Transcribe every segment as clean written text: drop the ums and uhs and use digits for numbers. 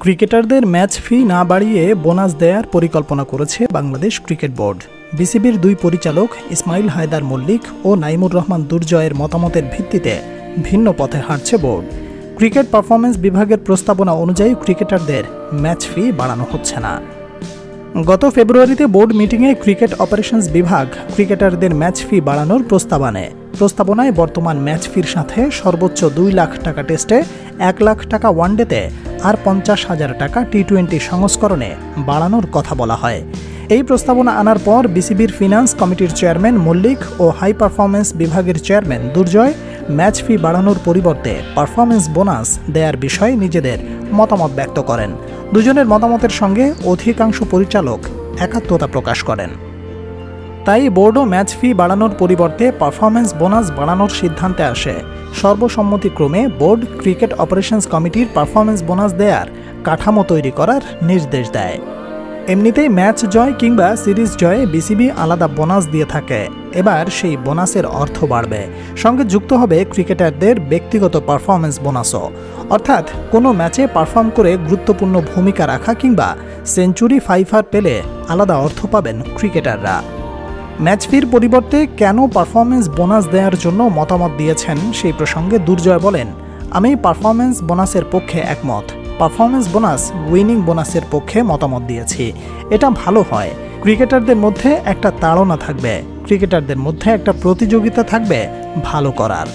ক্রিকেটারদের ম্যাচ ফি না বাড়িয়ে বোনাস দেওয়ার পরিকল্পনা করেছে বাংলাদেশ ক্রিকেট বোর্ড। বিসিবির দুই পরিচালক ইসমাইল হায়দার মল্লিক ও নাইমুর রহমান দুর্জয়ের মতামতের ভিত্তিতে ভিন্ন পথে হাঁটছে বোর্ড। ক্রিকেট পারফরমেন্স বিভাগের প্রস্তাবনা অনুযায়ী ক্রিকেটারদের ম্যাচ ফি বাড়ানো হচ্ছে না। গত ফেব্রুয়ারিতে বোর্ড মিটিংয়ে ক্রিকেট অপারেশনস বিভাগ ক্রিকেটারদের ম্যাচ ফি বাড়ানোর প্রস্তাব আনে। প্রস্তাবনায় বর্তমান ম্যাচ ফির সাথে সর্বোচ্চ 2 লাখ টাকা টেস্টে, 1 লাখ টাকা ওয়ানডেতে আর 50,000 টাকা টি-20 সংস্করণে বাড়ানোর কথা বলা হয়। এই প্রস্তাবনা আনার পর বিসিবির ফিনান্স কমিটির চেয়ারম্যান মল্লিক ও হাই পারফরমেন্স বিভাগের চেয়ারম্যান দুর্জয় ম্যাচ ফি বাড়ানোর পরিবর্তে পারফরমেন্স বোনাস দেওয়ার বিষয়ে নিজেদের মতামত ব্যক্ত করেন। দুজনের মতামতের সঙ্গে অধিকাংশ পরিচালক একাত্মতা প্রকাশ করেন। তাই বোর্ডও ম্যাচ ফি বাড়ানোর পরিবর্তে পারফরমেন্স বোনাস বাড়ানোর সিদ্ধান্তে আসে। সর্বসম্মতিক্রমে বোর্ড ক্রিকেট অপারেশনস কমিটির পারফরমেন্স বোনাস দেওয়ার কাঠামো তৈরি করার নির্দেশ দেয়। এমনিতেই ম্যাচ জয় কিংবা সিরিজ জয়ে বিসিবি আলাদা বোনাস দিয়ে থাকে। এবার সেই বোনাসের অর্থ বাড়বে, সঙ্গে যুক্ত হবে ক্রিকেটারদের ব্যক্তিগত পারফরমেন্স বোনাসও। অর্থাৎ কোনো ম্যাচে পারফর্ম করে গুরুত্বপূর্ণ ভূমিকা রাখা কিংবা সেঞ্চুরি ফাইফার পেলে আলাদা অর্থ পাবেন ক্রিকেটাররা। ম্যাচ ফির পরিবর্তে কেন পারফরমেন্স বোনাস দেওয়ার জন্য মতামত দিয়েছেন সেই প্রসঙ্গে দুর্জয় বলেন, আমি পারফরমেন্স বোনাসের পক্ষে একমত। পারফরমেন্স বোনাস উইনিং বোনাসের পক্ষে মতামত দিয়েছি। এটা ভালো হয়। ক্রিকেটারদের মধ্যে একটা তাড়না থাকবে, ক্রিকেটারদের মধ্যে একটা প্রতিযোগিতা থাকবে ভালো করার।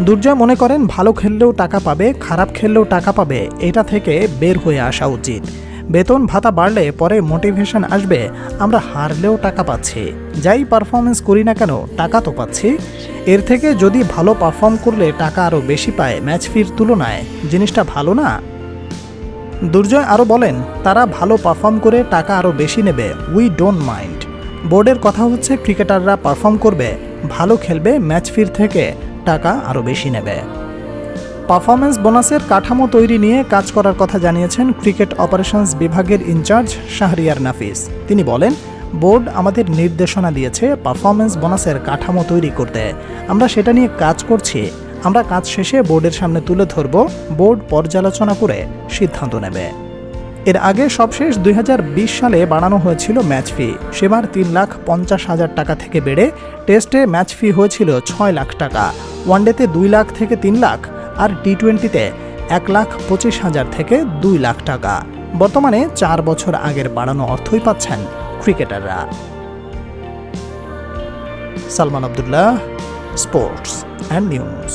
দুর্জয় মনে করেন ভালো খেললেও টাকা পাবে, খারাপ খেললেও টাকা পাবে, এটা থেকে বের হয়ে আসা উচিত। বেতন ভাতা বাড়লে পরে মোটিভেশন আসবে, আমরা হারলেও টাকা পাচ্ছি, যাই পারফরমেন্স করি না কেন টাকা তো পাচ্ছি। এর থেকে যদি ভালো পারফর্ম করলে টাকা আরও বেশি পায় ম্যাচ ফির তুলনায়, জিনিসটা ভালো না? দুর্জয় আরও বলেন, তারা ভালো পারফর্ম করে টাকা আরও বেশি নেবে, উই ডোন্ট মাইন্ড। বোর্ডের কথা হচ্ছে ক্রিকেটাররা পারফর্ম করবে, ভালো খেলবে, ম্যাচ ফির থেকে টাকা আরও বেশি নেবে। পারফরমেন্স বোনাসের কাঠামো তৈরি নিয়ে কাজ করার কথা জানিয়েছেন ক্রিকেট অপারেশনস বিভাগের ইনচার্জ শাহরিয়ার নাফিস। তিনি বলেন, বোর্ড আমাদের নির্দেশনা দিয়েছে পারফরমেন্স বোনাসের কাঠামো তৈরি করতে, আমরা সেটা নিয়ে কাজ করছি। আমরা কাজ শেষে বোর্ডের সামনে তুলে ধরব, বোর্ড পর্যালোচনা করে সিদ্ধান্ত নেবে। এর আগে সবশেষ 2020 সালে বাড়ানো হয়েছিল ম্যাচ ফি। সেবার 3,50,000 টাকা থেকে বেড়ে টেস্টে ম্যাচ ফি হয়েছিল 6 লাখ টাকা, ওয়ানডেতে 2 লাখ থেকে 3 লাখ আর টি-20তে 1,25,000 থেকে 2 লাখ টাকা। বর্তমানে 4 বছর আগের বাড়ানো অর্থই পাচ্ছেন ক্রিকেটাররা। Salman Abdullah, sports and news.